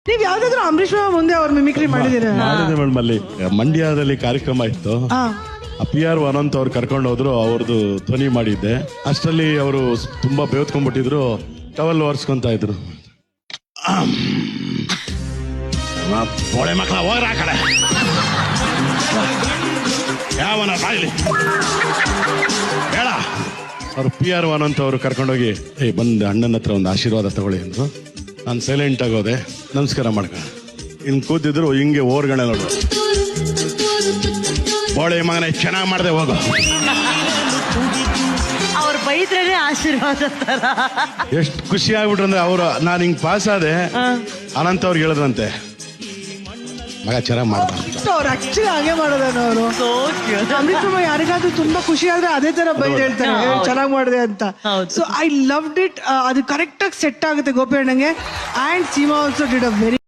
ನೀವ್ ಯಾವ್ದಾದ್ರು ಅಂಬರೀಶ್ ಬಾಬು ಮುಂದೆ ಅವ್ರ ಮಿಮಿಕ್ರಿ ಮಾಡಿದೀರ? ಮಾಡಿದೆ ಮೇಡಮ್. ಅಲ್ಲಿ ಮಂಡ್ಯದಲ್ಲಿ ಕಾರ್ಯಕ್ರಮ ಇತ್ತು. PR ಅನಂತ್ ಅವ್ರು ಕರ್ಕೊಂಡು ಹೋದ್ರು. ಅವ್ರದ್ದು ಧ್ವನಿ ಮಾಡಿದ್ದೆ. ಅಷ್ಟರಲ್ಲಿ ಅವರು ತುಂಬಾ ಬೇವ್ತ್ಕೊಂಡ್ಬಿಟ್ಟಿದ್ರು. ಟವಲ್ ಒರೆಸ್ಕೊಂತ ಇದ್ರು. ಬೋಳೆ ಮಕ್ಕಳ ಹೋಗ್ರ ಆ ಕಡೆ, ಯಾವನ ಬಾಯಿಲಿ ಬೇಡ. ಅವ್ರು PR ಅನಂತ್ ಅವರು ಕರ್ಕೊಂಡೋಗಿ ಬಂದು ಅಣ್ಣನ ಹತ್ರ ಒಂದು ಆಶೀರ್ವಾದ ತಗೊಳ್ಳಿ ಅಂದ್ರು. ನಾನು ಸೈಲೆಂಟ್ ಆಗೋದೆ, ನಮಸ್ಕಾರ ಮಾಡ್ಕ. ಇನ್ ಕೂತಿದ್ರು ಹಿಂಗೆ ಓರ್ಗಣೆ ನೋಡು, ಬೋಳೆ ಮಗನೇ ಚೆನ್ನಾಗಿ ಮಾಡಿದೆ ಹೋಗು. ಅವ್ರು ಬೈದ್ರೇನೆ ಆಶೀರ್ವಾದ ತರ. ಎಷ್ಟು ಖುಷಿ ಆಗ್ಬಿಟ್ರು ಅಂದ್ರೆ ಅವರು, ನಾನು ಹಿಂಗ್ ಪಾಸ್ ಆದೆ. ಅನಂತ್ ಅವ್ರಿಗೆ ಹೇಳಿದ್ರಂತೆ, ಮಗ ಚೆನ್ನಾಗಿ ಮಾಡ್ದ. ಅವ್ರು ಆಕ್ಚುಲಿ ಹಾಗೆ ಮಾಡೋದನ್ನ ಅವರು. ಅಂಬರೀಶ್ ಬಾಬು ಯಾರಿಗಾದ್ರೂ ತುಂಬಾ ಖುಷಿ ಆದ್ರೆ ಅದೇ ತರ ಬೈದ್ ಹೇಳ್ತಾರೆ, ಚೆನ್ನಾಗಿ ಮಾಡಿದೆ ಅಂತ. So I loved it. ಅದು ಕರೆಕ್ಟ್ ಆಗಿ ಸೆಟ್ ಆಗುತ್ತೆ ಗೋಪಿ ಅಣ್ಣಂಗೆ. And Seema also did a very